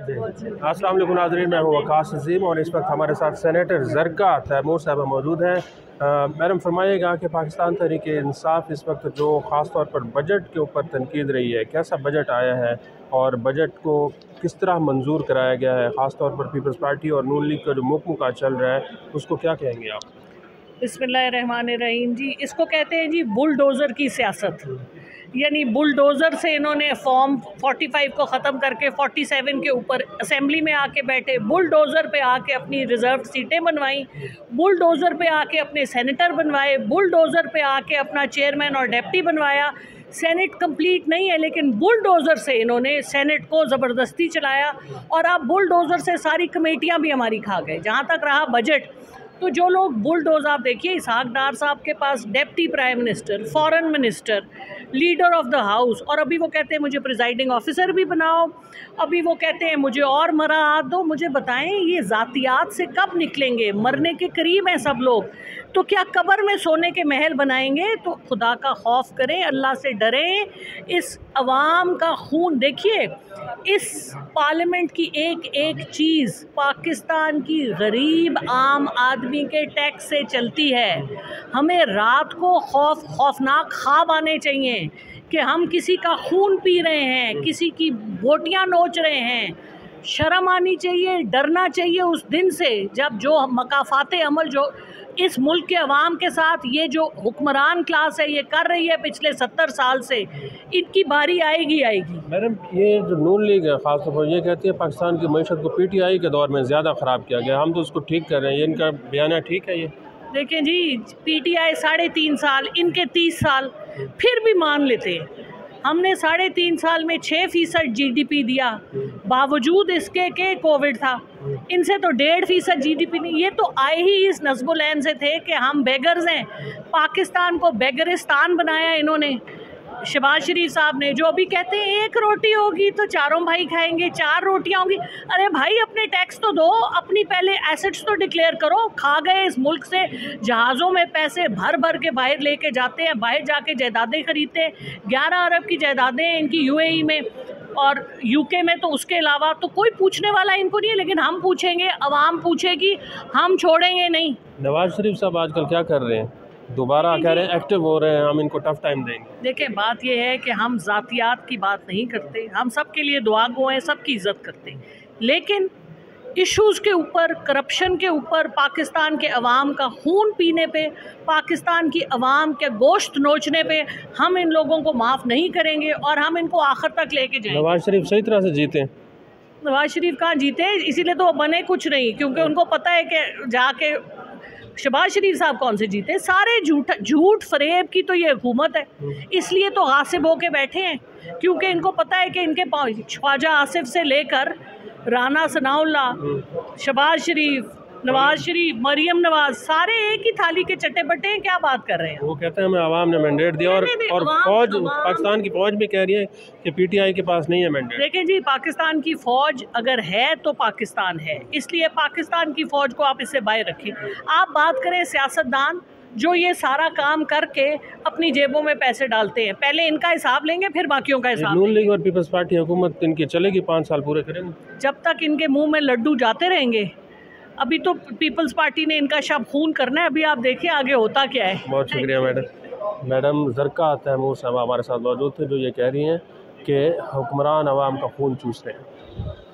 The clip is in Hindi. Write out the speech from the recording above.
अस्सलाम वालेकुम नाज़रीन, मैं हूँ वकास अज़ीम और इस वक्त हमारे साथ सेनेटर ज़रका तैमूर साहबा मौजूद हैं। मैडम फरमाइएगा कि पाकिस्तान तहरीक इंसाफ इस वक्त जो ख़ास तौर पर बजट के ऊपर तनकीद रही है, कैसा बजट आया है और बजट को किस तरह मंजूर कराया गया है, ख़ास तौर पर पीपल्स पार्टी और नून लीग का जो मुकमुका चल रहा है उसको क्या कहेंगे आप? बिस्मिल्लाहिर्रहमानिर्रहीम जी, इसको कहते हैं जी बुलडोज़र की सियासत। यानी बुलडोज़र से इन्होंने फॉर्म 45 को ख़त्म करके 47 के ऊपर असेंबली में आके बैठे, बुलडोज़र पे आके अपनी रिज़र्व सीटें बनवाई, बुलडोज़र पे आके अपने सेनेटर बनवाए, बुलडोज़र पे आके अपना चेयरमैन और डेप्टी बनवाया। सेनेट कंप्लीट नहीं है लेकिन बुलडोज़र से इन्होंने सेनेट को ज़बरदस्ती चलाया और अब बुलडोज़र से सारी कमेटियाँ भी हमारी खा गए। जहाँ तक रहा बजट, तो जो लोग बुलडोज, आप देखिए इसहाक डार साहब के पास deputy prime minister, foreign minister, leader of the house, और अभी वो कहते हैं मुझे प्रिजाइडिंग ऑफिसर भी बनाओ, अभी वो कहते हैं मुझे और मराआत दो। मुझे बताएं ये ज़ातियात से कब निकलेंगे? मरने के करीब हैं सब लोग, तो क्या कब्र में सोने के महल बनाएंगे? तो खुदा का खौफ करें, अल्लाह से डरें। इस अवाम का खून देखिए, इस पार्लियामेंट की एक एक चीज़ पाकिस्तान की गरीब आम आदमी के टैक्स से चलती है। हमें रात को खौफनाक ख्वाब आने चाहिए कि हम किसी का खून पी रहे हैं, किसी की बोटियां नोच रहे हैं। शर्म आनी चाहिए, डरना चाहिए उस दिन से जब जो मकाफाते अमल जो इस मुल्क के अवाम के साथ ये जो हुक्मरान क्लास है ये कर रही है पिछले 70 साल से, इनकी बारी आएगी। मैडम, ये जो नून लीग है ख़ास तौर पर ये कहती है पाकिस्तान की मईशत को PTI के दौर में ज़्यादा ख़राब किया गया, हम तो उसको ठीक कर रहे हैं, ये इनका बयान ठीक है? ये देखें जी, PTI 3.5 साल, इनके 30 साल, फिर भी मान लेते हैं। हमने 3.5 साल में 6% GDP दिया, बावजूद इसके के कोविड था। इनसे तो 1.5% GDP नहीं। ये तो आए ही इस नस्बुलैन से थे कि हम बेगर्स हैं। पाकिस्तान को बेगरिस्तान बनाया इन्होंने, शहबाज शरीफ साहब ने, जो अभी कहते हैं 1 रोटी होगी तो चारों भाई खाएंगे, 4 रोटियां होंगी। अरे भाई अपने टैक्स तो दो, अपनी पहले एसेट्स तो डिक्लेयर करो। खा गए इस मुल्क से, जहाज़ों में पैसे भर भर के बाहर लेके जाते हैं, बाहर जाके जायदादें खरीदते हैं। 11 अरब की जायदादें हैं इनकी UAE में और UK में, तो उसके अलावा तो कोई पूछने वाला इनको नहीं है। लेकिन हम पूछेंगे, अवाम पूछेगी, हम छोड़ेंगे नहीं। नवाज शरीफ साहब आजकल क्या कर रहे हैं? दोबारा कह रहे हैं एक्टिव हो रहे हैं, हम इनको टफ टाइम देंगे। देखिए बात यह है कि हम ज़ातियात की बात नहीं करते, हम सब के लिए दुआ गो हैं, सबकी इज़्ज़त करते हैं। लेकिन इश्यूज़ के ऊपर, करप्शन के ऊपर, पाकिस्तान के अवाम का खून पीने पे, पाकिस्तान की अवाम के गोश्त नोचने पे हम इन लोगों को माफ़ नहीं करेंगे और हम इनको आखिर तक लेके जाएंगे। नवाज शरीफ सही तरह से जीते? नवाज शरीफ कहाँ जीते, इसीलिए तो बने कुछ नहीं, क्योंकि उनको पता है कि जाके शहबाज शरीफ साहब कौन से जीते। सारे झूठ फरेब की तो ये हुकूमत है, इसलिए तो गासिब होके बैठे हैं, क्योंकि इनको पता है कि इनके ख्वाजा आसिफ से लेकर राना सनाउल्लाह, शहबाज शरीफ, नवाज शरीफ, मरियम नवाज, सारे एक ही थाली के चट्टे बट्टे हैं। क्या बात कर रहे हैं? वो कहते हैं हमें आवाम ने मैंडेट दिया और फौज, पाकिस्तान की फौज भी कह रही है कि PTI के पास नहीं है मैंडेट। देखें जी, पाकिस्तान की फौज अगर है तो पाकिस्तान है, इसलिए पाकिस्तान की फौज को आप इससे बाहर रखें। आप बात करें सियासतदान जो ये सारा काम करके अपनी जेबों में पैसे डालते हैं, पहले इनका हिसाब लेंगे फिर बाकियों का हिसाब। नून लीग और पीपल्स पार्टी हुकूमत इनकी चलेगी, 5 साल पूरे करेंगे जब तक इनके मुंह में लड्डू जाते रहेंगे। अभी तो पीपल्स पार्टी ने इनका शब खून करना है, अभी आप देखिए आगे होता क्या है। बहुत शुक्रिया मैडम ज़रका तैमूर साहब हमारे साथ मौजूद थे, जो ये कह रही हैं कि हुक्मरान अवाम का खून चूस रहे हैं।